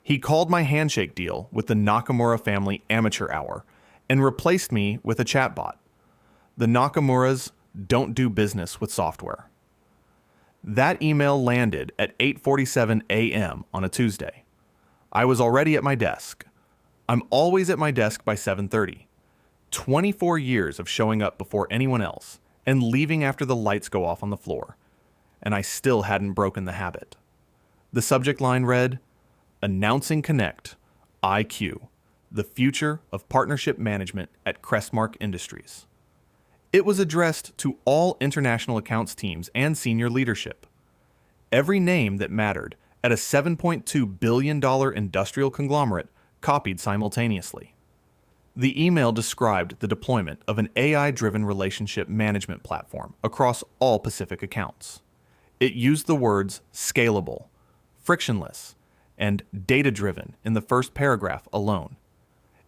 He called my handshake deal with the Nakamura family amateur hour and replaced me with a chatbot. The Nakamuras don't do business with software. That email landed at 8:47 a.m. on a Tuesday. I was already at my desk. I'm always at my desk by 7:30. 24 years of showing up before anyone else and leaving after the lights go off on the floor. And I still hadn't broken the habit. The subject line read, Announcing Connect, IQ, the future of partnership management at Crestmark Industries. It was addressed to all international accounts teams and senior leadership. Every name that mattered at a $7.2 billion industrial conglomerate copied simultaneously. The email described the deployment of an AI-driven relationship management platform across all Pacific accounts. It used the words scalable, frictionless, and data-driven in the first paragraph alone.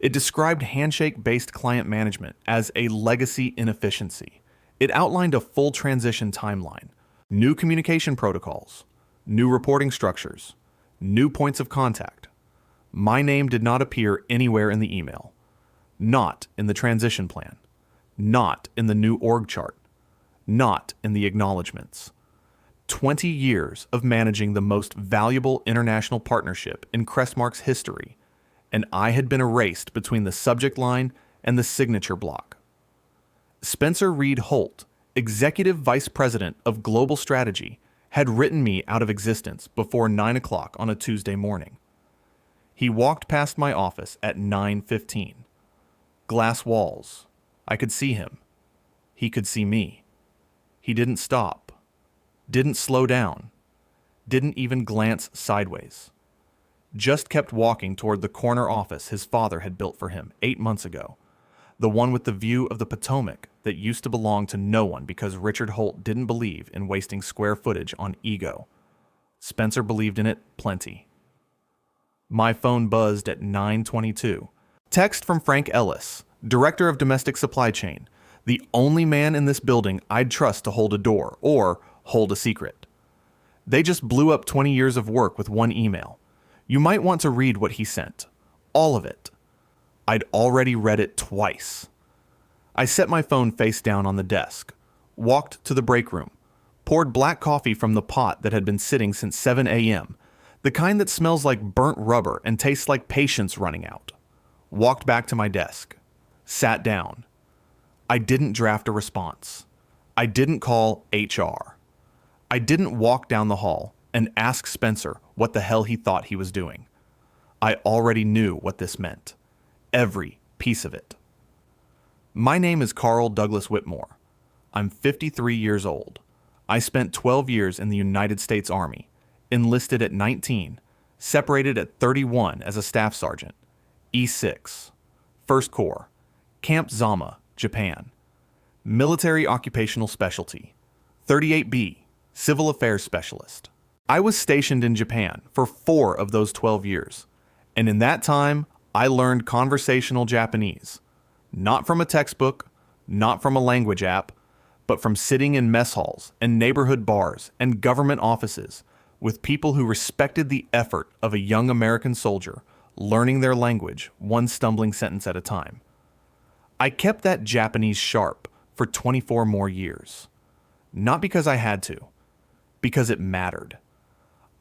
It described handshake-based client management as a legacy inefficiency. It outlined a full transition timeline, new communication protocols, new reporting structures, new points of contact. My name did not appear anywhere in the email. Not in the transition plan. Not in the new org chart. Not in the acknowledgments. 20 years of managing the most valuable international partnership in Crestmark's history, and I had been erased between the subject line and the signature block. Spencer Reed Holt, Executive Vice President of Global Strategy, had written me out of existence before 9 o'clock on a Tuesday morning. He walked past my office at 9:15. Glass walls. I could see him. He could see me. He didn't stop. Didn't slow down. Didn't even glance sideways. Just kept walking toward the corner office his father had built for him 8 months ago. The one with the view of the Potomac that used to belong to no one because Richard Holt didn't believe in wasting square footage on ego. Spencer believed in it plenty. My phone buzzed at 9:22. Text from Frank Ellis, Director of Domestic Supply Chain, the only man in this building I'd trust to hold a door or hold a secret. They just blew up 20 years of work with one email. You might want to read what he sent. All of it. I'd already read it twice. I set my phone face down on the desk, walked to the break room, poured black coffee from the pot that had been sitting since 7 a.m., the kind that smells like burnt rubber and tastes like patience running out. Walked back to my desk. Sat down. I didn't draft a response. I didn't call HR. I didn't walk down the hall and ask Spencer what the hell he thought he was doing. I already knew what this meant. Every piece of it. My name is Carl Douglas Whitmore. I'm 53 years old. I spent 12 years in the United States Army, enlisted at 19, separated at 31 as a staff sergeant, E6, 1st Corps, Camp Zama, Japan. Military Occupational Specialty, 38B, Civil Affairs Specialist. I was stationed in Japan for 4 of those 12 years, and in that time, I learned conversational Japanese. Not from a textbook, not from a language app, but from sitting in mess halls and neighborhood bars and government offices with people who respected the effort of a young American soldier learning their language one stumbling sentence at a time. I kept that Japanese sharp for 24 more years. Not because I had to, because it mattered.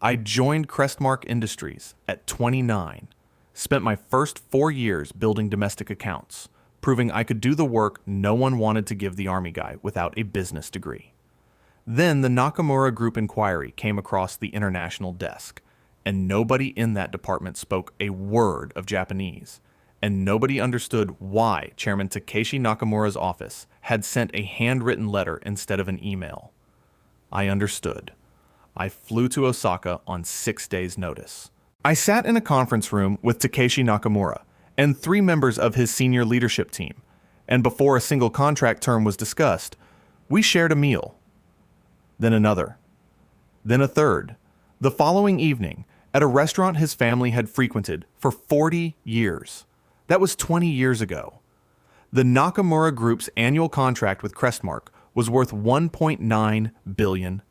I joined Crestmark Industries at 29, spent my first 4 years building domestic accounts, proving I could do the work no one wanted to give the Army guy without a business degree. Then the Nakamura Group inquiry came across the international desk, and nobody in that department spoke a word of Japanese, and nobody understood why Chairman Takeshi Nakamura's office had sent a handwritten letter instead of an email. I understood. I flew to Osaka on 6 days' notice. I sat in a conference room with Takeshi Nakamura and 3 members of his senior leadership team, and before a single contract term was discussed, we shared a meal. Then another. Then a third. The following evening, at a restaurant his family had frequented for 40 years. That was 20 years ago. The Nakamura Group's annual contract with Crestmark was worth $1.9 billion.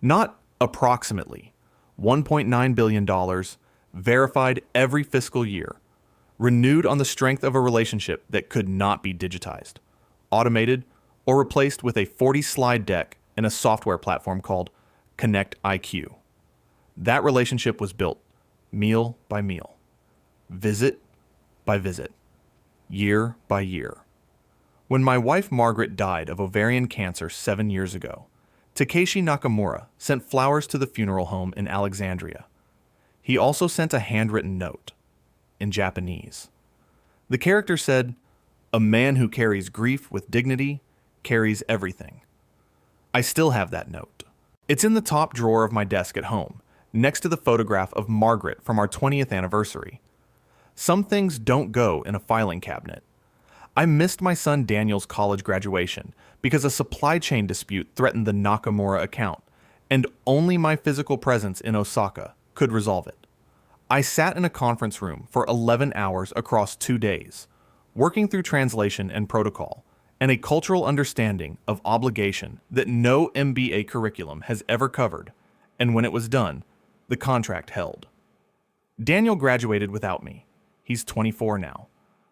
Not approximately. $1.9 billion, verified every fiscal year, renewed on the strength of a relationship that could not be digitized, automated, or replaced with a 40-slide deck and a software platform called Connect IQ. That relationship was built meal by meal, visit by visit, year by year. When my wife Margaret died of ovarian cancer 7 years ago, Takeshi Nakamura sent flowers to the funeral home in Alexandria. He also sent a handwritten note in Japanese. The character said, "A man who carries grief with dignity carries everything." I still have that note. It's in the top drawer of my desk at home, next to the photograph of Margaret from our 20th anniversary. Some things don't go in a filing cabinet. I missed my son Daniel's college graduation because a supply chain dispute threatened the Nakamura account, and only my physical presence in Osaka could resolve it. I sat in a conference room for 11 hours across 2 days, working through translation and protocol, and a cultural understanding of obligation that no MBA curriculum has ever covered, and when it was done, the contract held. Daniel graduated without me. He's 24 now.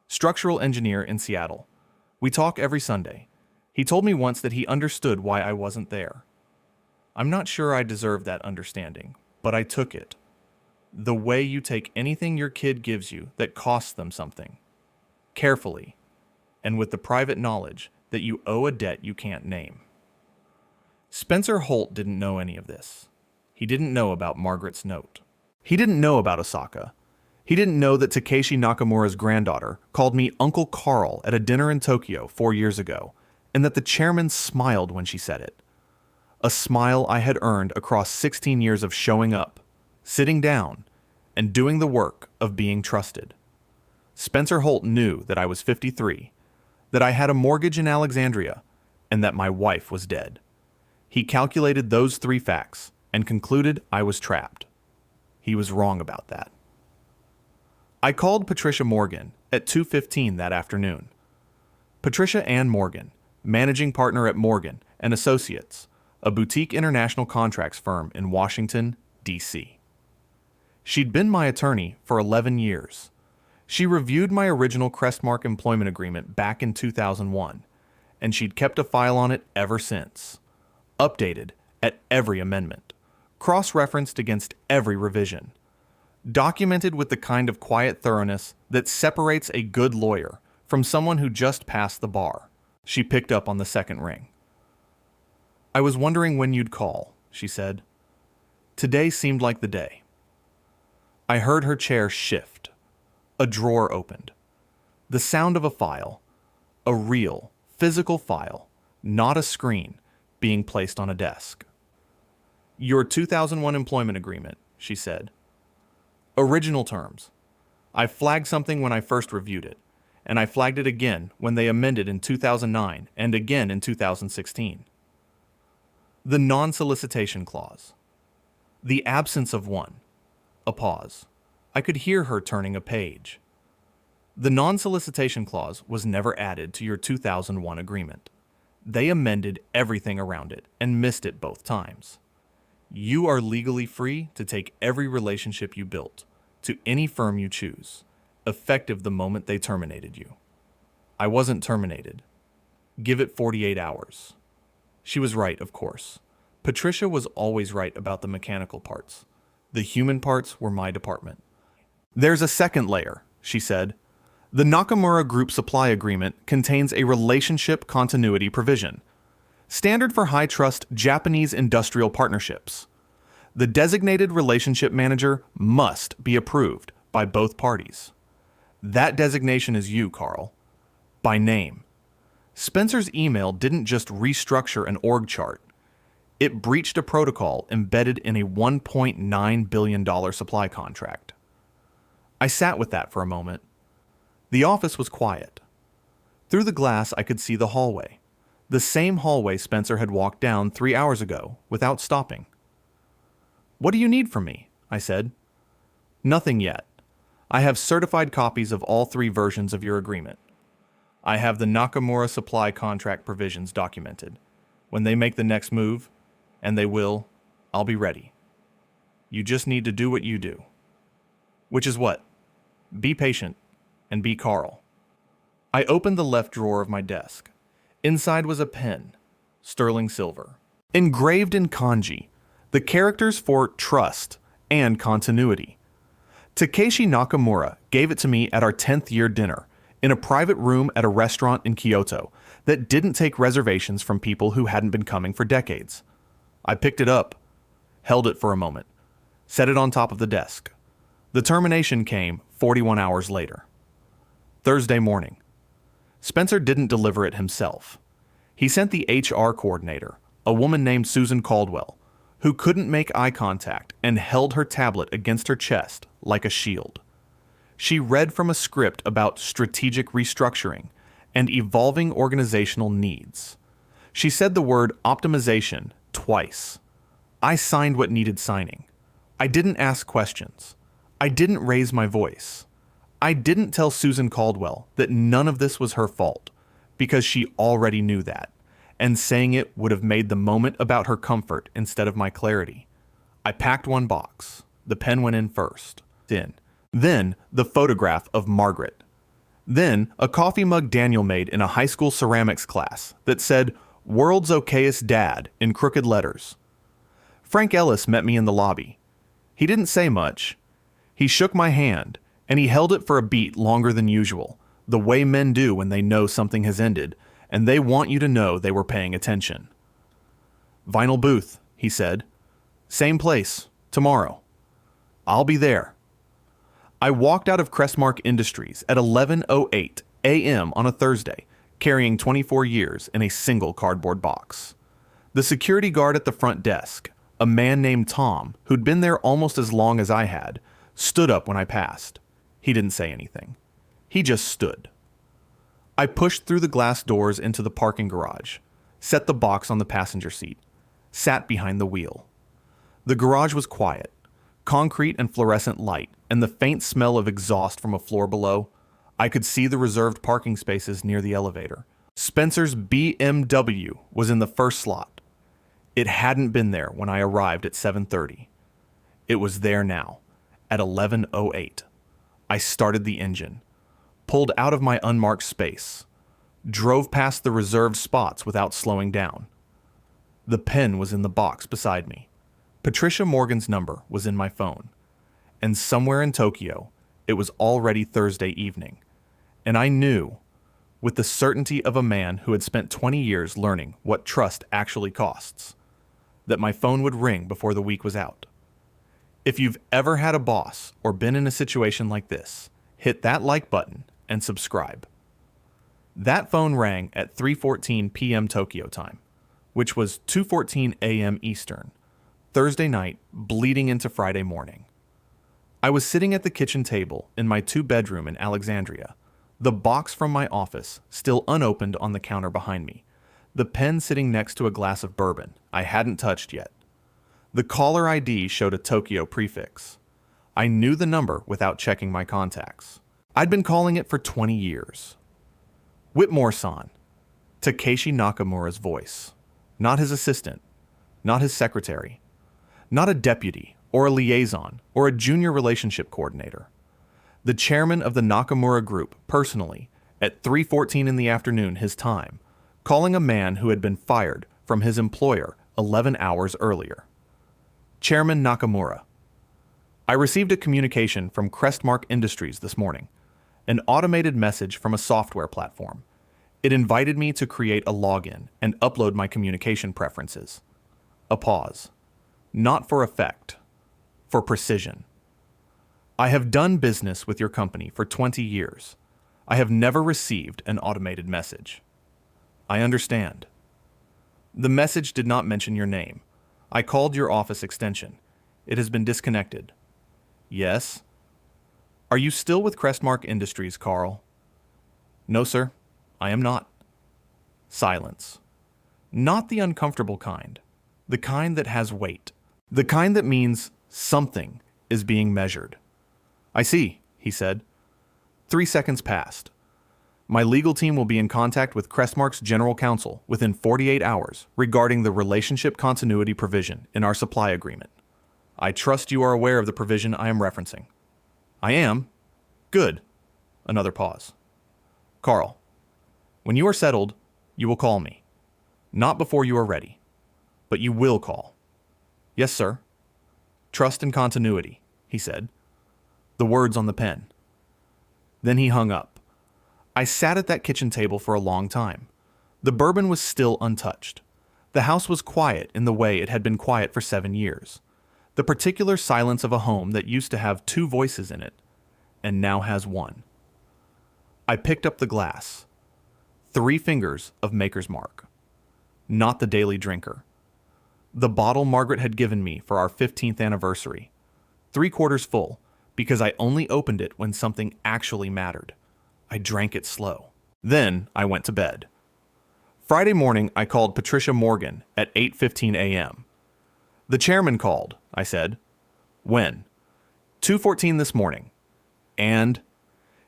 Structural engineer in Seattle. We talk every Sunday. He told me once that he understood why I wasn't there. I'm not sure I deserved that understanding, but I took it. The way you take anything your kid gives you that costs them something, carefully, and with the private knowledge that you owe a debt you can't name. Spencer Holt didn't know any of this. He didn't know about Margaret's note. He didn't know about Osaka. He didn't know that Takeshi Nakamura's granddaughter called me Uncle Carl at a dinner in Tokyo 4 years ago, and that the chairman smiled when she said it. A smile I had earned across 16 years of showing up, sitting down, and doing the work of being trusted. Spencer Holt knew that I was 53, that I had a mortgage in Alexandria, and that my wife was dead. He calculated those 3 facts and concluded I was trapped. He was wrong about that. I called Patricia Morgan at 2:15 that afternoon. Patricia Ann Morgan, managing partner at Morgan & Associates, a boutique international contracts firm in Washington, D.C. She'd been my attorney for 11 years. She reviewed my original Crestmark employment agreement back in 2001, and she'd kept a file on it ever since, updated at every amendment, cross-referenced against every revision, documented with the kind of quiet thoroughness that separates a good lawyer from someone who just passed the bar. She picked up on the second ring. "I was wondering when you'd call," she said. Today seemed like the day. I heard her chair shift. A drawer opened. The sound of a file, a real, physical file, not a screen, being placed on a desk. "Your 2001 employment agreement," she said. "Original terms. I flagged something when I first reviewed it, and I flagged it again when they amended in 2009 and again in 2016. The non-solicitation clause. The absence of one. A pause. I could hear her turning a page. The non-solicitation clause was never added to your 2001 agreement. They amended everything around it and missed it both times. You are legally free to take every relationship you built to any firm you choose, effective the moment they terminated you. I wasn't terminated. Give it 48 hours. She was right, of course. Patricia was always right about the mechanical parts. The human parts were my department. There's a second layer, she said. The Nakamura Group supply agreement contains a relationship continuity provision, standard for high-trust Japanese industrial partnerships. The designated relationship manager must be approved by both parties. That designation is you, Carl. By name. Spencer's email didn't just restructure an org chart. It breached a protocol embedded in a $1.9 billion supply contract. I sat with that for a moment. The office was quiet. Through the glass, I could see the hallway. The same hallway Spencer had walked down 3 hours ago without stopping. "What do you need from me?" I said. "Nothing yet. I have certified copies of all 3 versions of your agreement. I have the Nakamura supply contract provisions documented. When they make the next move, and they will, I'll be ready. You just need to do what you do." Which is what? Be patient and be Carl. I opened the left drawer of my desk. Inside was a pen, sterling silver, engraved in kanji, the characters for trust and continuity. Takeshi Nakamura gave it to me at our 10th year dinner in a private room at a restaurant in Kyoto that didn't take reservations from people who hadn't been coming for decades. I picked it up, held it for a moment, set it on top of the desk. The termination came 41 hours later. Thursday morning. Spencer didn't deliver it himself. He sent the HR coordinator, a woman named Susan Caldwell, who couldn't make eye contact and held her tablet against her chest like a shield. She read from a script about strategic restructuring and evolving organizational needs. She said the word optimization twice. I signed what needed signing. I didn't ask questions. I didn't raise my voice. I didn't tell Susan Caldwell that none of this was her fault, because she already knew that, and saying it would have made the moment about her comfort instead of my clarity. I packed one box. The pen went in first. Then the photograph of Margaret. Then a coffee mug Daniel made in a high school ceramics class that said, "World's Okayest Dad" in crooked letters. Frank Ellis met me in the lobby. He didn't say much. He shook my hand, and he held it for a beat longer than usual, the way men do when they know something has ended, and they want you to know they were paying attention. "Vinyl booth," he said. "Same place, tomorrow. I'll be there." I walked out of Crestmark Industries at 11:08 a.m. on a Thursday, carrying 24 years in a single cardboard box. The security guard at the front desk, a man named Tom, who'd been there almost as long as I had, stood up when I passed. He didn't say anything. He just stood. I pushed through the glass doors into the parking garage, set the box on the passenger seat, sat behind the wheel. The garage was quiet, concrete and fluorescent light, and the faint smell of exhaust from a floor below. I could see the reserved parking spaces near the elevator. Spencer's BMW was in the first slot. It hadn't been there when I arrived at 7:30. It was there now, at 11:08. I started the engine, pulled out of my unmarked space, drove past the reserved spots without slowing down. The pen was in the box beside me. Patricia Morgan's number was in my phone. And somewhere in Tokyo, it was already Thursday evening. And I knew, with the certainty of a man who had spent 20 years learning what trust actually costs, that my phone would ring before the week was out. If you've ever had a boss or been in a situation like this, hit that like button and subscribe. That phone rang at 3:14 p.m. Tokyo time, which was 2:14 a.m. Eastern, Thursday night bleeding into Friday morning. I was sitting at the kitchen table in my 2-bedroom in Alexandria, the box from my office still unopened on the counter behind me, the pen sitting next to a glass of bourbon I hadn't touched yet. The caller ID showed a Tokyo prefix. I knew the number without checking my contacts. I'd been calling it for 20 years. Whitmore-san, Takeshi Nakamura's voice. Not his assistant, not his secretary, not a deputy or a liaison or a junior relationship coordinator. The chairman of the Nakamura Group personally, at 3:14 in the afternoon his time, calling a man who had been fired from his employer 11 hours earlier. Chairman Nakamura. I received a communication from Crestmark Industries this morning, an automated message from a software platform. It invited me to create a login and upload my communication preferences. A pause. Not for effect, for precision. I have done business with your company for 20 years. I have never received an automated message. I understand. The message did not mention your name. I called your office extension. It has been disconnected. Yes? Are you still with Crestmark Industries, Carl? No, sir. I am not. Silence. Not the uncomfortable kind. The kind that has weight. The kind that means something is being measured. I see, he said. 3 seconds passed. My legal team will be in contact with Crestmark's general counsel within 48 hours regarding the relationship continuity provision in our supply agreement. I trust you are aware of the provision I am referencing. I am. Good. Another pause. Carl, when you are settled, you will call me. Not before you are ready, but you will call. Yes, sir. Trust and continuity, he said. The words on the pen. Then he hung up. I sat at that kitchen table for a long time. The bourbon was still untouched. The house was quiet in the way it had been quiet for 7 years. The particular silence of a home that used to have 2 voices in it, and now has 1. I picked up the glass. 3 fingers of Maker's Mark. Not the daily drinker. The bottle Margaret had given me for our 15th anniversary. 3/4 full, because I only opened it when something actually mattered. I drank it slow. Then I went to bed. Friday morning, I called Patricia Morgan at 8:15 a.m. The chairman called, I said. When? 2:14 this morning. And?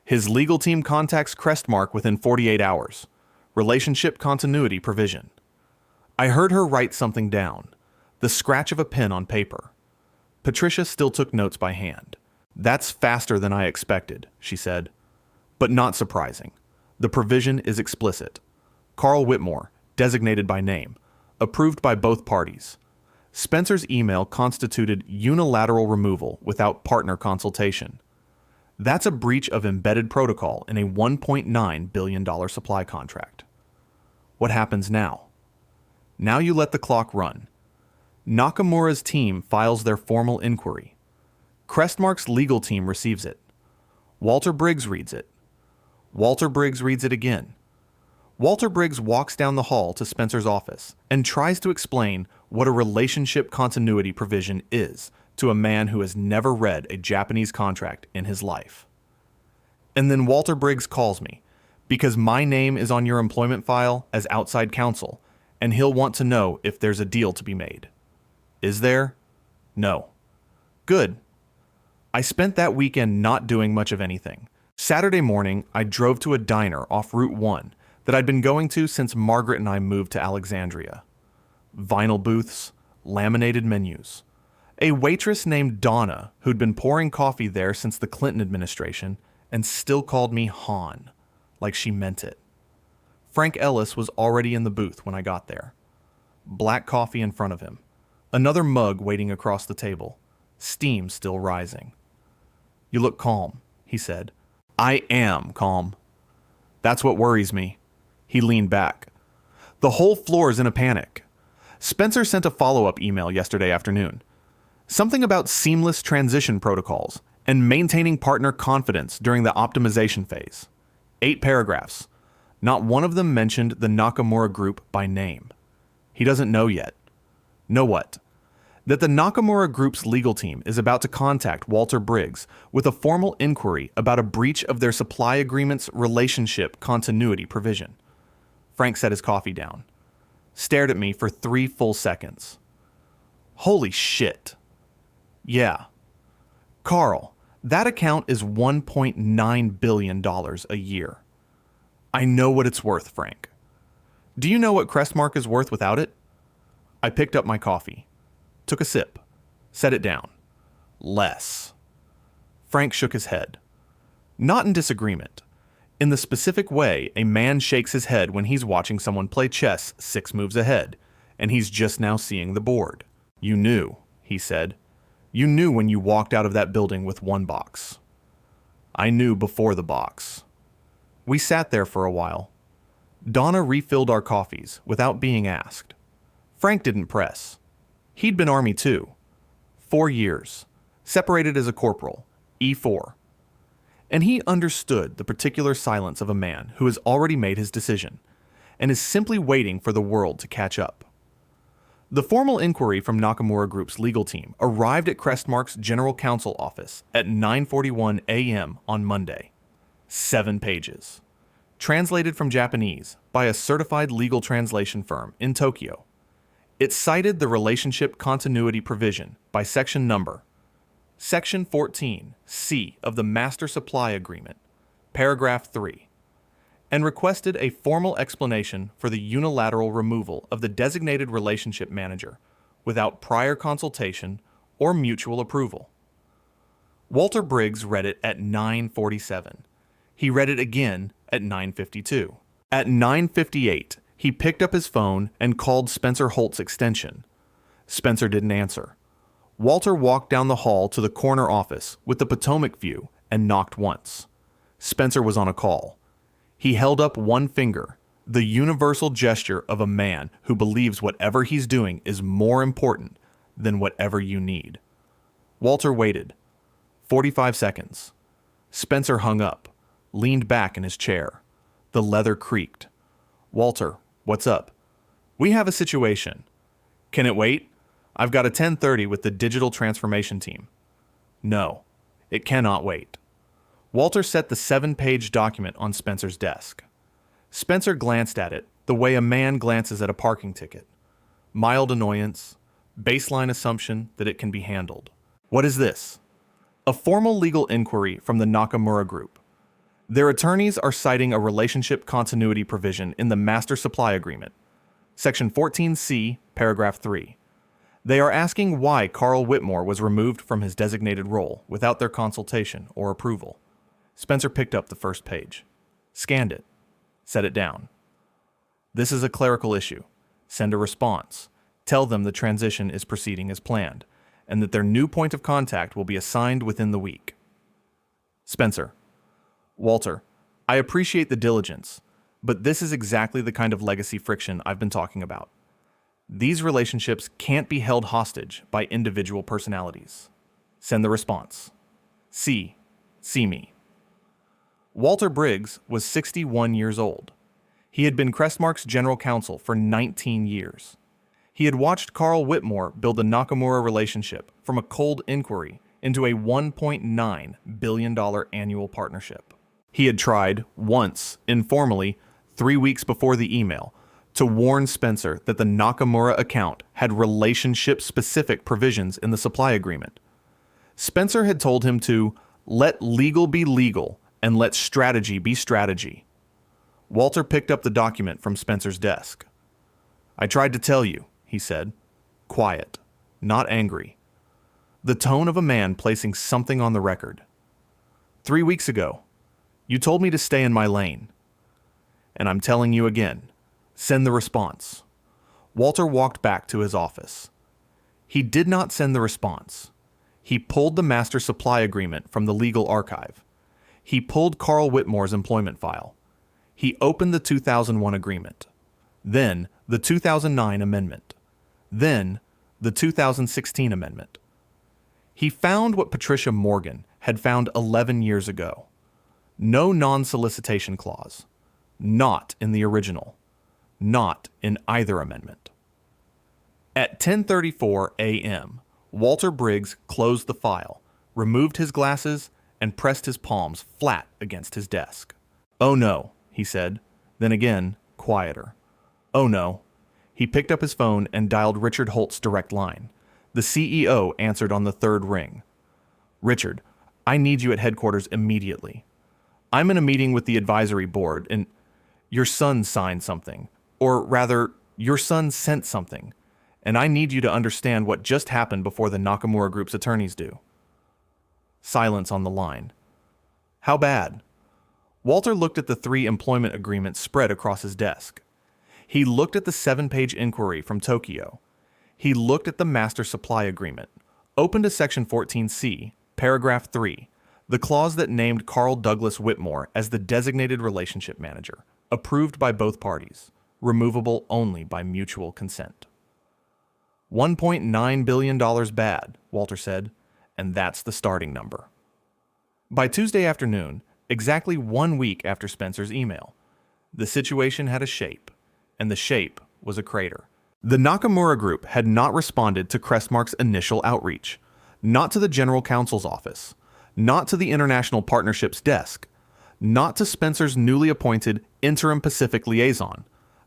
His legal team contacts Crestmark within 48 hours. Relationship continuity provision. I heard her write something down, the scratch of a pen on paper. Patricia still took notes by hand. That's faster than I expected, she said. But not surprising. The provision is explicit. Carl Whitmore, designated by name, approved by both parties. Spencer's email constituted unilateral removal without partner consultation. That's a breach of embedded protocol in a $1.9 billion supply contract. What happens now? Now you let the clock run. Nakamura's team files their formal inquiry. Crestmark's legal team receives it. Walter Briggs reads it. Walter Briggs reads it again. Walter Briggs walks down the hall to Spencer's office and tries to explain what a relationship continuity provision is to a man who has never read a Japanese contract in his life. And then Walter Briggs calls me, because my name is on your employment file as outside counsel, and he'll want to know if there's a deal to be made. Is there? No. Good. I spent that weekend not doing much of anything. Saturday morning, I drove to a diner off Route 1 that I'd been going to since Margaret and I moved to Alexandria. Vinyl booths, laminated menus. A waitress named Donna, who'd been pouring coffee there since the Clinton administration, and still called me Han, like she meant it. Frank Ellis was already in the booth when I got there. Black coffee in front of him. Another mug waiting across the table. Steam still rising. You look calm, he said. I am calm. That's what worries me. He leaned back. The whole floor's in a panic. Spencer sent a follow-up email yesterday afternoon. Something about seamless transition protocols and maintaining partner confidence during the optimization phase. 8 paragraphs. Not one of them mentioned the Nakamura Group by name. He doesn't know yet. Know what? That the Nakamura Group's legal team is about to contact Walter Briggs with a formal inquiry about a breach of their supply agreement's relationship continuity provision. Frank set his coffee down. Stared at me for 3 full seconds. Holy shit. Yeah. Carl, that account is $1.9 billion a year. I know what it's worth, Frank. Do you know what Crestmark is worth without it? I picked up my coffee. Took a sip. Set it down. Less. Frank shook his head. Not in disagreement. In the specific way a man shakes his head when he's watching someone play chess 6 moves ahead, and he's just now seeing the board. You knew, he said. You knew when you walked out of that building with 1 box. I knew before the box. We sat there for a while. Donna refilled our coffees without being asked. Frank didn't press. He'd been Army too. 4 years. Separated as a corporal. E4. And he understood the particular silence of a man who has already made his decision and is simply waiting for the world to catch up. The formal inquiry from Nakamura Group's legal team arrived at Crestmark's general counsel office at 9:41 a.m. on Monday. 7 pages. Translated from Japanese by a certified legal translation firm in Tokyo. It cited the relationship continuity provision by section number. Section 14, C of the Master Supply Agreement, paragraph 3, and requested a formal explanation for the unilateral removal of the designated relationship manager without prior consultation or mutual approval. Walter Briggs read it at 9:47. He read it again at 9:52. At 9:58, he picked up his phone and called Spencer Holt's extension. Spencer didn't answer. Walter walked down the hall to the corner office with the Potomac view and knocked once. Spencer was on a call. He held up one finger, the universal gesture of a man who believes whatever he's doing is more important than whatever you need. Walter waited. 45 seconds. Spencer hung up, leaned back in his chair. The leather creaked. "Walter, what's up?" "We have a situation." "Can it wait? I've got a 10:30 with the digital transformation team." "No, it cannot wait." Walter set the 7-page document on Spencer's desk. Spencer glanced at it the way a man glances at a parking ticket. Mild annoyance, baseline assumption that it can be handled. "What is this?" "A formal legal inquiry from the Nakamura Group. Their attorneys are citing a relationship continuity provision in the Master Supply Agreement, Section 14C, Paragraph 3. They are asking why Carl Whitmore was removed from his designated role without their consultation or approval." Spencer picked up the first page, scanned it, set it down. "This is a clerical issue. Send a response. Tell them the transition is proceeding as planned, and that their new point of contact will be assigned within the week." Spencer: "Walter, I appreciate the diligence, but this is exactly the kind of legacy friction I've been talking about. These relationships can't be held hostage by individual personalities. Send the response. See me." Walter Briggs was 61 years old. He had been Crestmark's general counsel for 19 years. He had watched Carl Whitmore build the Nakamura relationship from a cold inquiry into a $1.9 billion annual partnership. He had tried, once, informally, 3 weeks before the email, to warn Spencer that the Nakamura account had relationship-specific provisions in the supply agreement. Spencer had told him to let legal be legal and let strategy be strategy. Walter picked up the document from Spencer's desk. "I tried to tell you," he said. Quiet, not angry. The tone of a man placing something on the record. "3 weeks ago, you told me to stay in my lane. And I'm telling you again, send the response." Walter walked back to his office. He did not send the response. He pulled the master supply agreement from the legal archive. He pulled Carl Whitmore's employment file. He opened the 2001 agreement. Then the 2009 amendment. Then the 2016 amendment. He found what Patricia Morgan had found 11 years ago. No non-solicitation clause. Not in the original. Not in either amendment. At 10:34 a.m., Walter Briggs closed the file, removed his glasses, and pressed his palms flat against his desk. "Oh no," he said, then again, quieter. "Oh no." He picked up his phone and dialed Richard Holt's direct line. The CEO answered on the third ring. "Richard, I need you at headquarters immediately. I'm in a meeting with the advisory board, and your son signed something. Or rather, your son sent something. And I need you to understand what just happened before the Nakamura Group's attorneys do." Silence on the line. "How bad?" Walter looked at the 3 employment agreements spread across his desk. He looked at the 7-page inquiry from Tokyo. He looked at the master supply agreement, opened to Section 14C, Paragraph 3, the clause that named Carl Douglas Whitmore as the designated relationship manager, approved by both parties, removable only by mutual consent. $1.9 billion bad, Walter said, and that's the starting number. By Tuesday afternoon, exactly 1 week after Spencer's email, the situation had a shape, and the shape was a crater. The Nakamura Group had not responded to Crestmark's initial outreach, not to the General Counsel's office, not to the International Partnerships desk, not to Spencer's newly appointed Interim Pacific Liaison,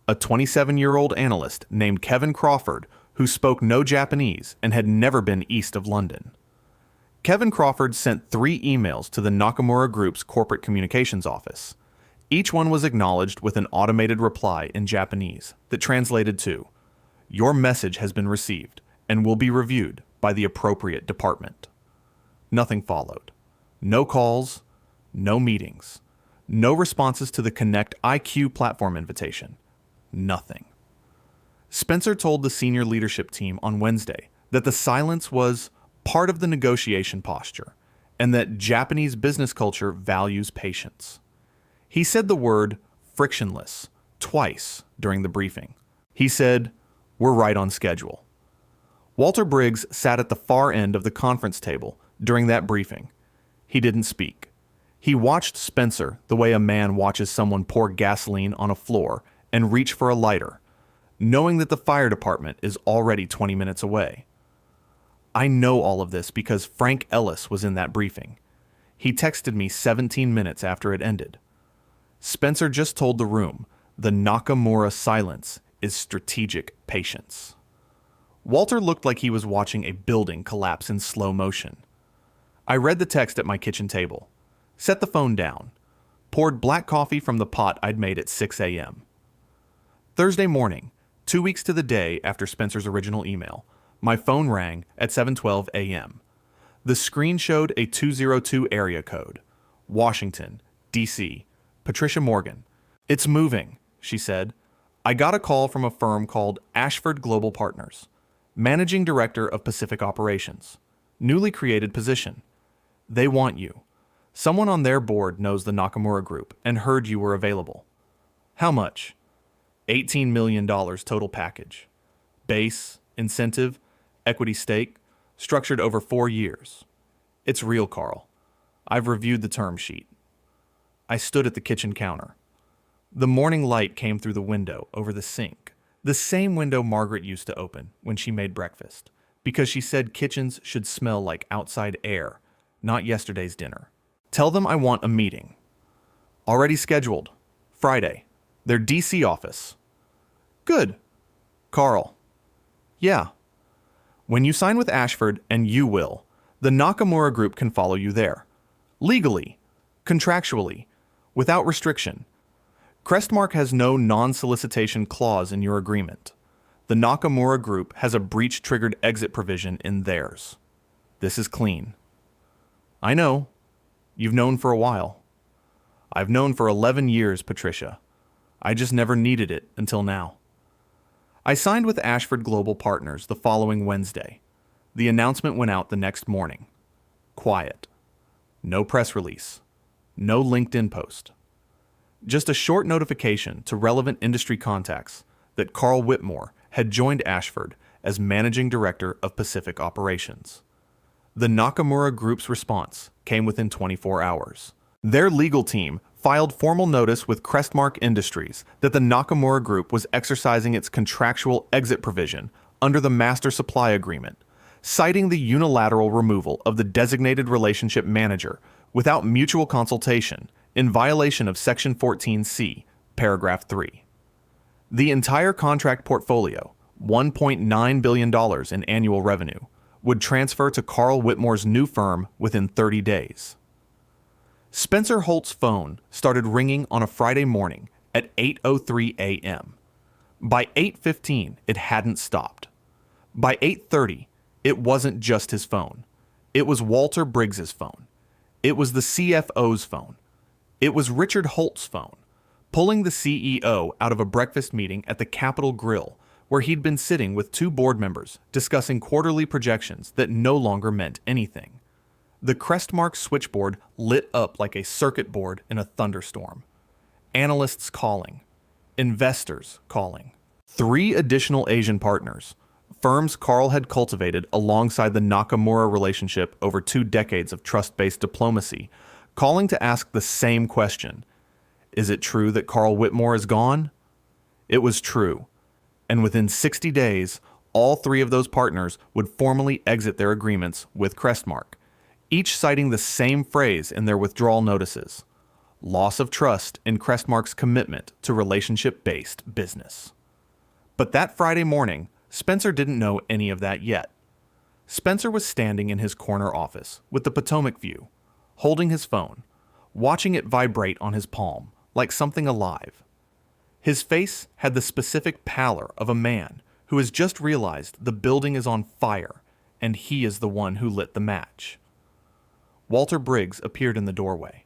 a 27-year-old analyst named Kevin Crawford who spoke no Japanese and had never been east of London. Kevin Crawford sent 3 emails to the Nakamura Group's corporate communications office. Each one was acknowledged with an automated reply in Japanese that translated to, "Your message has been received and will be reviewed by the appropriate department." Nothing followed. No calls, no meetings, no responses to the Connect IQ platform invitation. Nothing. Spencer told the senior leadership team on Wednesday that the silence was part of the negotiation posture and that Japanese business culture values patience. He said the word frictionless twice during the briefing. He said, "We're right on schedule." Walter Briggs sat at the far end of the conference table during that briefing. He didn't speak. He watched Spencer the way a man watches someone pour gasoline on a floor and reach for a lighter, knowing that the fire department is already 20 minutes away. I know all of this because Frank Ellis was in that briefing. He texted me 17 minutes after it ended. Spencer just told the room the Nakamura silence is strategic patience. Walter looked like he was watching a building collapse in slow motion. I read the text at my kitchen table, set the phone down, poured black coffee from the pot I'd made at 6 a.m. Thursday morning, 2 weeks to the day after Spencer's original email, my phone rang at 7:12 a.m. The screen showed a 202 area code. Washington, D.C., Patricia Morgan. "It's moving," she said. "I got a call from a firm called Ashford Global Partners, Managing Director of Pacific Operations. Newly created position. They want you. Someone on their board knows the Nakamura Group and heard you were available. How much? $18 million total package. Base, incentive, equity stake, structured over 4 years. It's real, Carl. I've reviewed the term sheet." I stood at the kitchen counter. The morning light came through the window over the sink, the same window Margaret used to open when she made breakfast, because she said kitchens should smell like outside air, not yesterday's dinner. "Tell them I want a meeting." "Already scheduled. Friday. Their DC office." "Good." "Carl." "Yeah." "When you sign with Ashford, and you will, the Nakamura Group can follow you there. Legally, contractually, without restriction. Crestmark has no non-solicitation clause in your agreement. The Nakamura Group has a breach-triggered exit provision in theirs. This is clean." "I know. You've known for a while." "I've known for 11 years, Patricia. I just never needed it until now." I signed with Ashford Global Partners the following Wednesday. The announcement went out the next morning. Quiet. No press release. No LinkedIn post. Just a short notification to relevant industry contacts that Carl Whitmore had joined Ashford as Managing Director of Pacific Operations. The Nakamura Group's response came within 24 hours. Their legal team filed formal notice with Crestmark Industries that the Nakamura Group was exercising its contractual exit provision under the Master Supply Agreement, citing the unilateral removal of the designated relationship manager without mutual consultation in violation of Section 14C, Paragraph 3. The entire contract portfolio, $1.9 billion in annual revenue, would transfer to Carl Whitmore's new firm within 30 days. Spencer Holt's phone started ringing on a Friday morning at 8:03 a.m. By 8:15, it hadn't stopped. By 8:30, it wasn't just his phone. It was Walter Briggs's phone. It was the CFO's phone. It was Richard Holt's phone, pulling the CEO out of a breakfast meeting at the Capitol Grill, where he'd been sitting with 2 board members discussing quarterly projections that no longer meant anything. The Crestmark switchboard lit up like a circuit board in a thunderstorm. Analysts calling. Investors calling. 3 additional Asian partners, firms Carl had cultivated alongside the Nakamura relationship over 2 decades of trust-based diplomacy, calling to ask the same question. Is it true that Carl Whitmore is gone? It was true. And within 60 days, all 3 of those partners would formally exit their agreements with Crestmark, each citing the same phrase in their withdrawal notices: loss of trust in Crestmark's commitment to relationship-based business. But that Friday morning, Spencer didn't know any of that yet. Spencer was standing in his corner office with the Potomac view, holding his phone, watching it vibrate on his palm like something alive. His face had the specific pallor of a man who has just realized the building is on fire and he is the one who lit the match. Walter Briggs appeared in the doorway.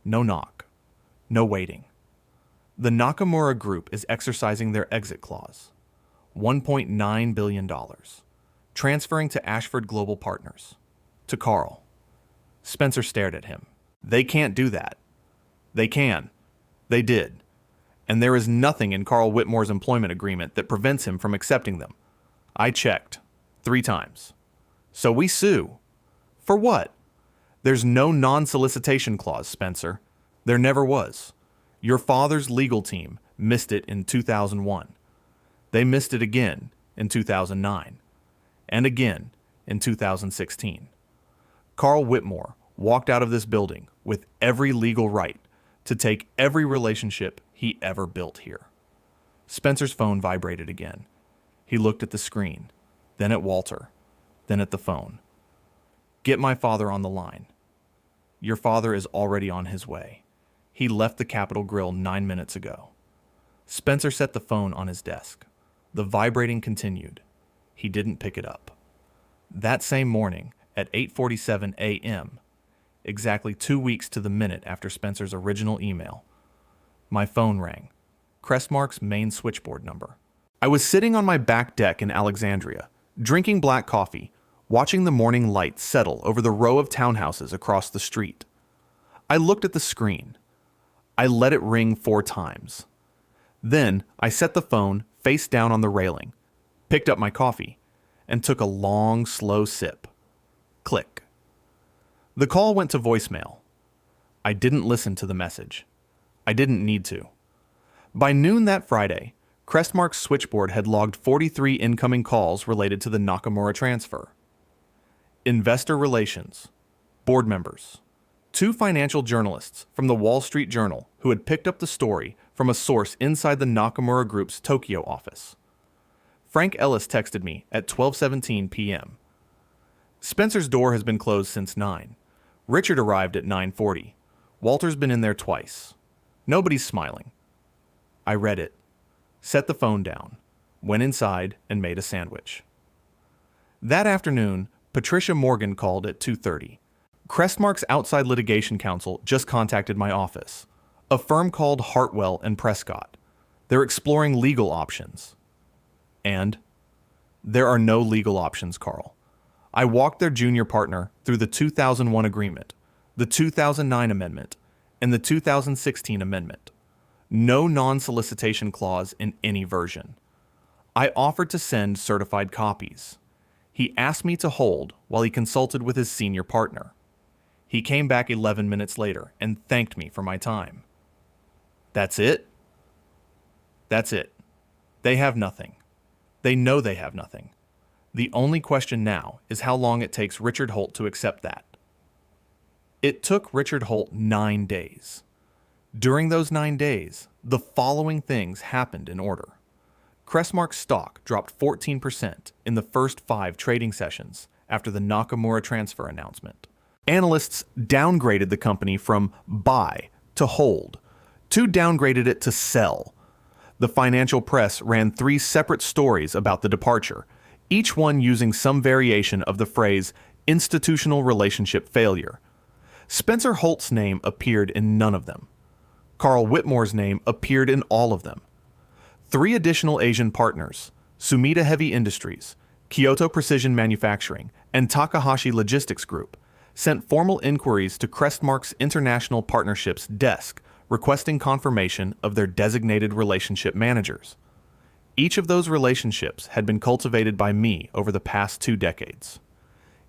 No knock. No waiting. The Nakamura Group is exercising their exit clause. $1.9 billion. Transferring to Ashford Global Partners. To Carl. Spencer stared at him. They can't do that. They can. They did. And there is nothing in Carl Whitmore's employment agreement that prevents him from accepting them. I checked. 3 times. So we sue. For what? There's no non-solicitation clause, Spencer. There never was. Your father's legal team missed it in 2001. They missed it again in 2009. And again in 2016. Carl Whitmore walked out of this building with every legal right to take every relationship he ever built here. Spencer's phone vibrated again. He looked at the screen, then at Walter, then at the phone. Get my father on the line. Your father is already on his way. He left the Capitol Grill 9 minutes ago. Spencer set the phone on his desk. The vibrating continued. He didn't pick it up. That same morning, at 8:47 a.m., exactly 2 weeks to the minute after Spencer's original email, my phone rang. Crestmark's main switchboard number. I was sitting on my back deck in Alexandria, drinking black coffee, watching the morning light settle over the row of townhouses across the street. I looked at the screen. I let it ring 4 times. Then I set the phone face down on the railing, picked up my coffee, and took a long, slow sip. Click. The call went to voicemail. I didn't listen to the message. I didn't need to. By noon that Friday, Crestmark's switchboard had logged 43 incoming calls related to the Nakamura transfer. Investor relations, board members, 2 financial journalists from the Wall Street Journal who had picked up the story from a source inside the Nakamura Group's Tokyo office. Frank Ellis texted me at 12:17 p.m. Spencer's door has been closed since 9. Richard arrived at 9:40. Walter's been in there twice. Nobody's smiling. I read it, set the phone down, went inside, and made a sandwich. That afternoon, Patricia Morgan called at 2:30. Crestmark's outside litigation counsel just contacted my office, a firm called Hartwell and Prescott. They're exploring legal options. And there are no legal options, Carl. I walked their junior partner through the 2001 agreement, the 2009 amendment, and the 2016 amendment. No non-solicitation clause in any version. I offered to send certified copies. He asked me to hold while he consulted with his senior partner. He came back 11 minutes later and thanked me for my time. That's it? That's it. They have nothing. They know they have nothing. The only question now is how long it takes Richard Holt to accept that. It took Richard Holt 9 days. During those 9 days, the following things happened in order. Crestmark's stock dropped 14% in the first 5 trading sessions after the Nakamura transfer announcement. Analysts downgraded the company from buy to hold. 2 downgraded it to sell. The financial press ran 3 separate stories about the departure, each one using some variation of the phrase institutional relationship failure. Spencer Holt's name appeared in none of them. Carl Whitmore's name appeared in all of them. 3 additional Asian partners, Sumida Heavy Industries, Kyoto Precision Manufacturing, and Takahashi Logistics Group, sent formal inquiries to Crestmark's International Partnerships desk requesting confirmation of their designated relationship managers. Each of those relationships had been cultivated by me over the past 2 decades.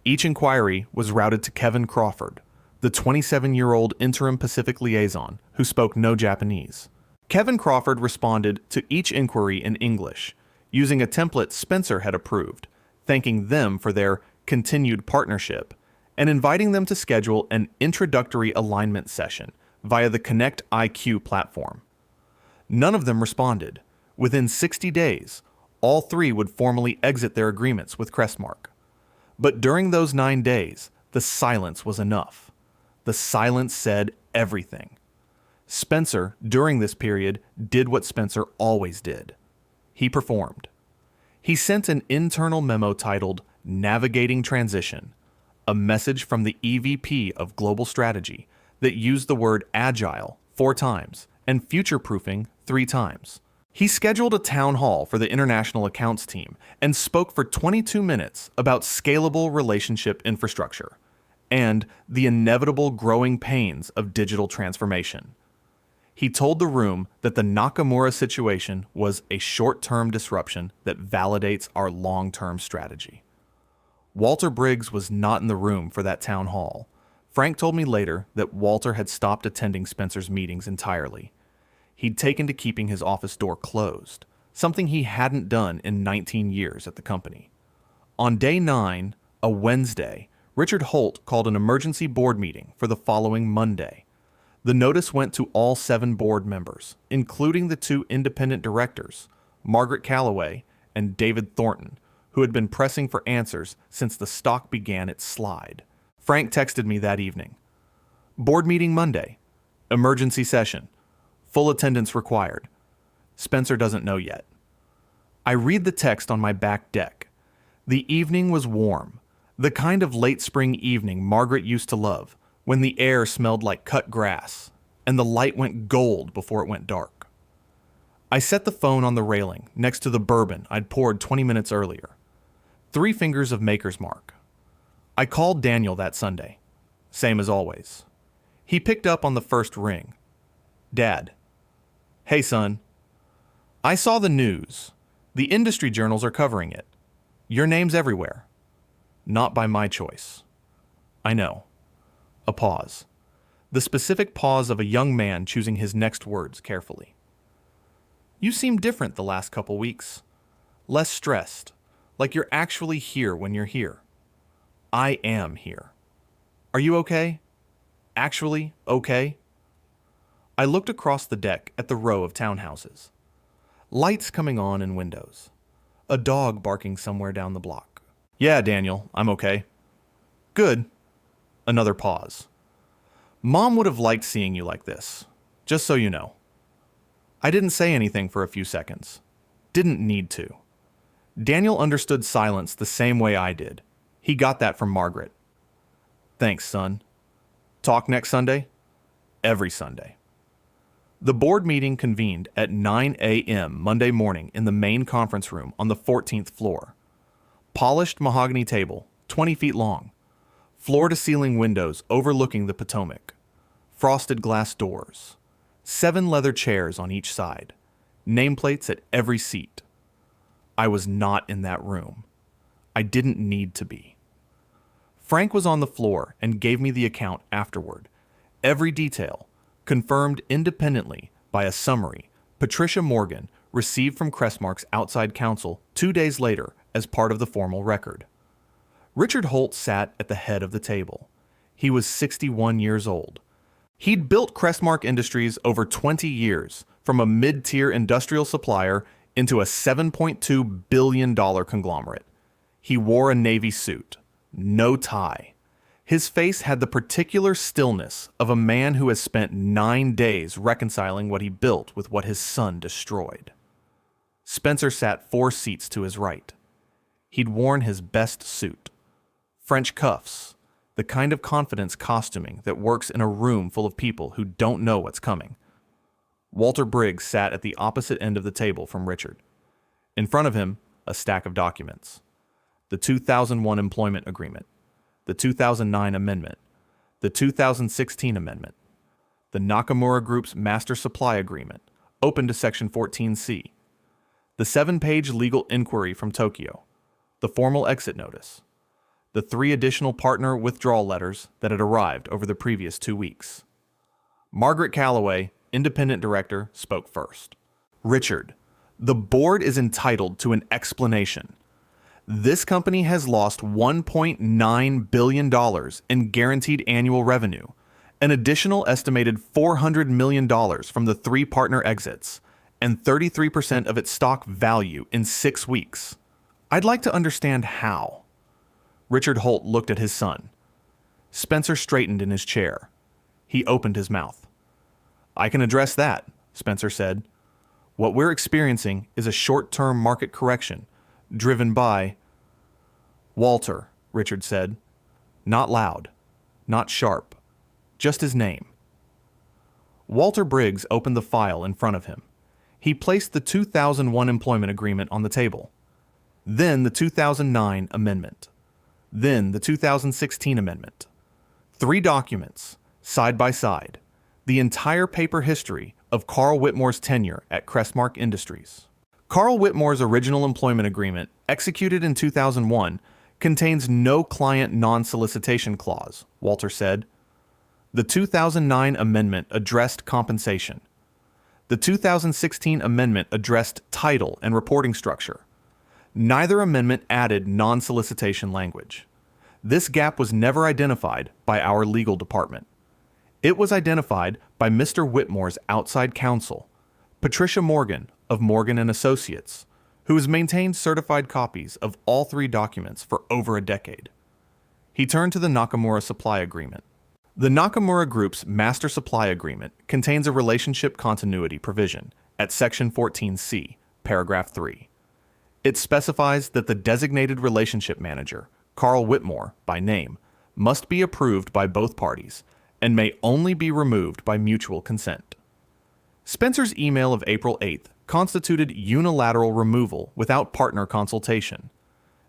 Each inquiry was routed to Kevin Crawford, the 27-year-old interim Pacific liaison who spoke no Japanese. Kevin Crawford responded to each inquiry in English, using a template Spencer had approved, thanking them for their continued partnership, and inviting them to schedule an introductory alignment session via the Connect IQ platform. None of them responded. Within 60 days, all 3 would formally exit their agreements with Crestmark. But during those 9 days, the silence was enough. The silence said everything. Spencer, during this period, did what Spencer always did. He performed. He sent an internal memo titled Navigating Transition, a message from the EVP of Global Strategy that used the word agile 4 times and future-proofing 3 times. He scheduled a town hall for the international accounts team and spoke for 22 minutes about scalable relationship infrastructure and the inevitable growing pains of digital transformation. He told the room that the Nakamura situation was a short-term disruption that validates our long-term strategy. Walter Briggs was not in the room for that town hall. Frank told me later that Walter had stopped attending Spencer's meetings entirely. He'd taken to keeping his office door closed, something he hadn't done in 19 years at the company. On day 9, a Wednesday, Richard Holt called an emergency board meeting for the following Monday. The notice went to all 7 board members, including the 2 independent directors, Margaret Calloway and David Thornton, who had been pressing for answers since the stock began its slide. Frank texted me that evening. Board meeting Monday. Emergency session. Full attendance required. Spencer doesn't know yet. I read the text on my back deck. The evening was warm, the kind of late spring evening Margaret used to love, when the air smelled like cut grass, and the light went gold before it went dark. I set the phone on the railing next to the bourbon I'd poured 20 minutes earlier. 3 fingers of maker's mark. I called Daniel that Sunday. Same as always. He picked up on the first ring. Dad. Hey, son. I saw the news. The industry journals are covering it. Your name's everywhere. Not by my choice. I know. A pause. The specific pause of a young man choosing his next words carefully. You seem different the last couple weeks. Less stressed, like you're actually here when you're here. I am here. Are you okay? Actually okay? I looked across the deck at the row of townhouses. Lights coming on in windows. A dog barking somewhere down the block. Yeah, Daniel, I'm okay. Good. Another pause. Mom would have liked seeing you like this, just so you know. I didn't say anything for a few seconds. Didn't need to. Daniel understood silence the same way I did. He got that from Margaret. Thanks, son. Talk next Sunday? Every Sunday. The board meeting convened at 9 a.m. Monday morning in the main conference room on the 14th floor. Polished mahogany table, 20 feet long. Floor-to-ceiling windows overlooking the Potomac. Frosted glass doors. 7 leather chairs on each side. Nameplates at every seat. I was not in that room. I didn't need to be. Frank was on the floor and gave me the account afterward. Every detail, confirmed independently by a summary Patricia Morgan received from Crestmark's outside counsel 2 days later as part of the formal record. Richard Holt sat at the head of the table. He was 61 years old. He'd built Crestmark Industries over 20 years, from a mid-tier industrial supplier into a $7.2 billion conglomerate. He wore a navy suit, no tie. His face had the particular stillness of a man who has spent 9 days reconciling what he built with what his son destroyed. Spencer sat 4 seats to his right. He'd worn his best suit. French cuffs, the kind of confidence costuming that works in a room full of people who don't know what's coming. Walter Briggs sat at the opposite end of the table from Richard. In front of him, a stack of documents. The 2001 Employment Agreement, the 2009 Amendment, the 2016 Amendment, the Nakamura Group's Master Supply Agreement, open to Section 14C, the 7-page legal inquiry from Tokyo, the formal exit notice, the 3 additional partner withdrawal letters that had arrived over the previous 2 weeks. Margaret Calloway, independent director, spoke first. Richard, the board is entitled to an explanation. This company has lost $1.9 billion in guaranteed annual revenue, an additional estimated $400 million from the 3 partner exits, and 33% of its stock value in 6 weeks. I'd like to understand how. Richard Holt looked at his son. Spencer straightened in his chair. He opened his mouth. I can address that, Spencer said. What we're experiencing is a short-term market correction, driven by... Walter, Richard said. Not loud, not sharp, just his name. Walter Briggs opened the file in front of him. He placed the 2001 employment agreement on the table. Then the 2009 amendment. Then the 2016 amendment. 3 documents, side by side. The entire paper history of Carl Whitmore's tenure at Crestmark Industries. Carl Whitmore's original employment agreement, executed in 2001, contains no client non-solicitation clause, Walter said. The 2009 amendment addressed compensation. The 2016 amendment addressed title and reporting structure. Neither amendment added non-solicitation language. This gap was never identified by our legal department. It was identified by Mr. Whitmore's outside counsel, Patricia Morgan of Morgan & Associates, who has maintained certified copies of all 3 documents for over a decade. He turned to the Nakamura Supply Agreement. The Nakamura Group's Master Supply Agreement contains a relationship continuity provision at Section 14C, Paragraph 3. It specifies that the designated relationship manager, Carl Whitmore, by name, must be approved by both parties and may only be removed by mutual consent. Spencer's email of April 8th constituted unilateral removal without partner consultation.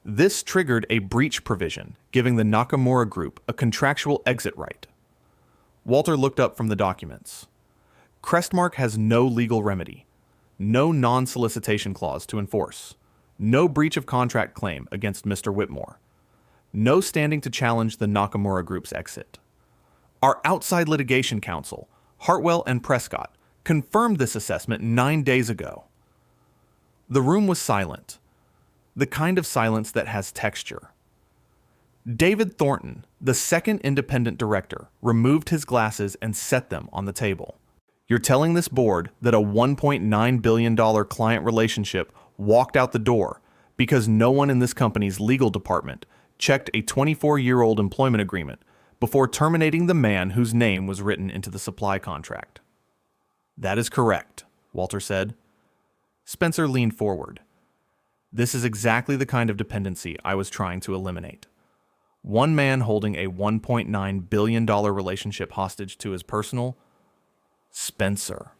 This triggered a breach provision, giving the Nakamura Group a contractual exit right. Walter looked up from the documents. Crestmark has no legal remedy, no non-solicitation clause to enforce, no breach of contract claim against Mr. Whitmore, no standing to challenge the Nakamura Group's exit. Our outside litigation counsel, Hartwell and Prescott, confirmed this assessment 9 days ago. The room was silent, the kind of silence that has texture. David Thornton, the second independent director, removed his glasses and set them on the table. You're telling this board that a $1.9 billion client relationship walked out the door because no one in this company's legal department checked a 24-year-old employment agreement before terminating the man whose name was written into the supply contract. That is correct, Walter said. Spencer leaned forward. This is exactly the kind of dependency I was trying to eliminate. One man holding a $1.9 billion relationship hostage to his personal... Spencer.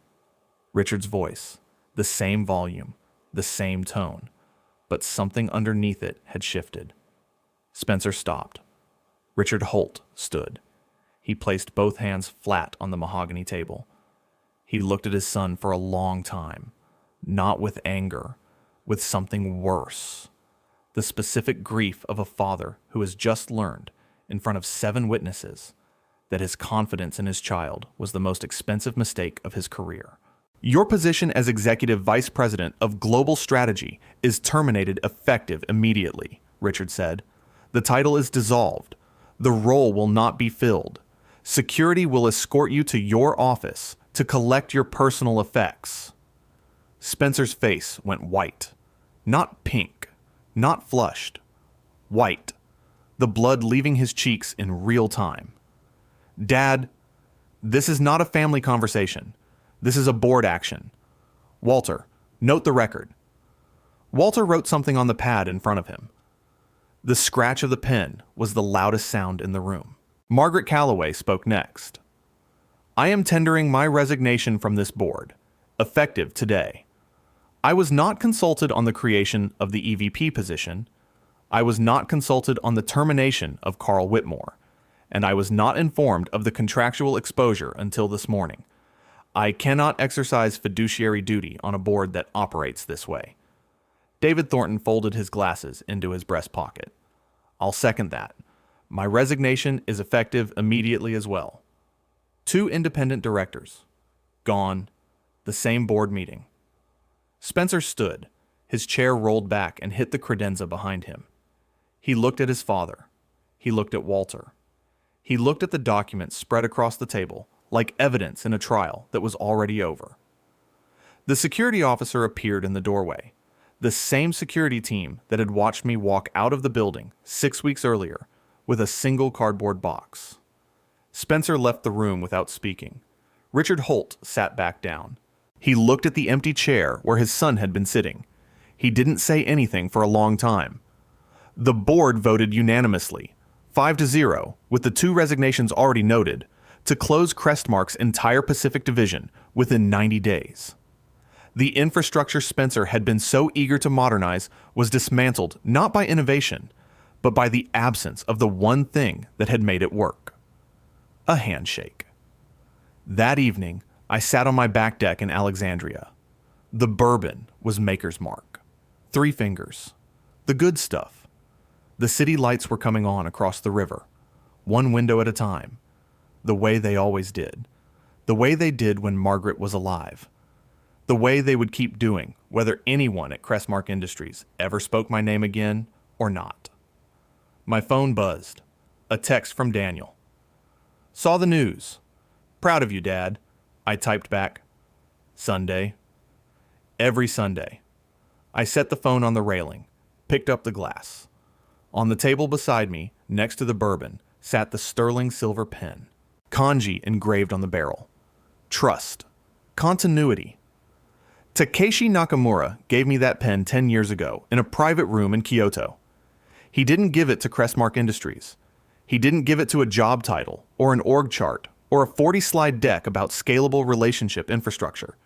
Richard's voice, the same volume, the same tone, but something underneath it had shifted. Spencer stopped. Richard Holt stood. He placed both hands flat on the mahogany table. He looked at his son for a long time, not with anger, with something worse. The specific grief of a father who has just learned, in front of 7 witnesses, that his confidence in his child was the most expensive mistake of his career. Your position as Executive Vice President of Global Strategy is terminated effective immediately, Richard said. The title is dissolved. The role will not be filled. Security will escort you to your office to collect your personal effects. Spencer's face went white. Not pink, not flushed. White. The blood leaving his cheeks in real time. Dad, this is not a family conversation. This is a board action. Walter, note the record. Walter wrote something on the pad in front of him. The scratch of the pen was the loudest sound in the room. Margaret Calloway spoke next. I am tendering my resignation from this board, effective today. I was not consulted on the creation of the EVP position. I was not consulted on the termination of Carl Whitmore, and I was not informed of the contractual exposure until this morning. I cannot exercise fiduciary duty on a board that operates this way. David Thornton folded his glasses into his breast pocket. I'll second that. My resignation is effective immediately as well. 2 independent directors. Gone. The same board meeting. Spencer stood. His chair rolled back and hit the credenza behind him. He looked at his father. He looked at Walter. He looked at the documents spread across the table, like evidence in a trial that was already over. The security officer appeared in the doorway. The same security team that had watched me walk out of the building 6 weeks earlier with a single cardboard box. Spencer left the room without speaking. Richard Holt sat back down. He looked at the empty chair where his son had been sitting. He didn't say anything for a long time. The board voted unanimously, 5-0, with the 2 resignations already noted, to close Crestmark's entire Pacific division within 90 days. The infrastructure Spencer had been so eager to modernize was dismantled not by innovation, but by the absence of the one thing that had made it work: a handshake. That evening, I sat on my back deck in Alexandria. The bourbon was Maker's Mark. 3 fingers. The good stuff. The city lights were coming on across the river, one window at a time, the way they always did, the way they did when Margaret was alive, the way they would keep doing whether anyone at Crestmark Industries ever spoke my name again or not. My phone buzzed. A text from Daniel. "Saw the news. Proud of you, Dad." I typed back. "Sunday." Every Sunday. I set the phone on the railing, picked up the glass. On the table beside me, next to the bourbon, sat the sterling silver pen, kanji engraved on the barrel. Trust. Continuity. Takeshi Nakamura gave me that pen 10 years ago in a private room in Kyoto. He didn't give it to Crestmark Industries. He didn't give it to a job title or an org chart or a 40-slide deck about scalable relationship infrastructure.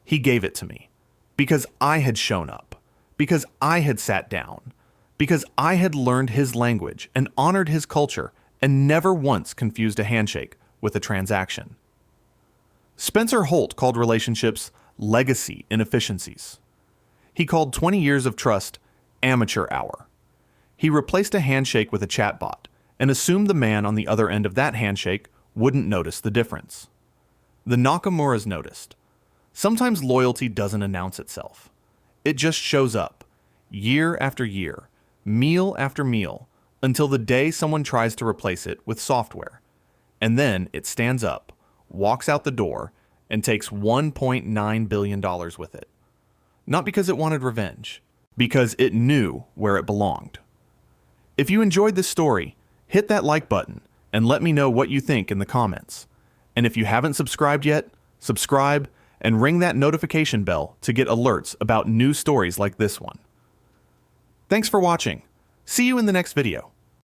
He gave it to me because I had shown up, because I had sat down, because I had learned his language and honored his culture and never once confused a handshake with a transaction. Spencer Holt called relationships legacy inefficiencies. He called 20 years of trust amateur hour. He replaced a handshake with a chatbot and assumed the man on the other end of that handshake wouldn't notice the difference. The Nakamuras noticed. Sometimes loyalty doesn't announce itself. It just shows up, year after year, meal after meal, until the day someone tries to replace it with software. And then it stands up, walks out the door, and takes $1.9 billion with it. Not because it wanted revenge, because it knew where it belonged. If you enjoyed this story, hit that like button and let me know what you think in the comments. And if you haven't subscribed yet, subscribe and ring that notification bell to get alerts about new stories like this one. Thanks for watching. See you in the next video.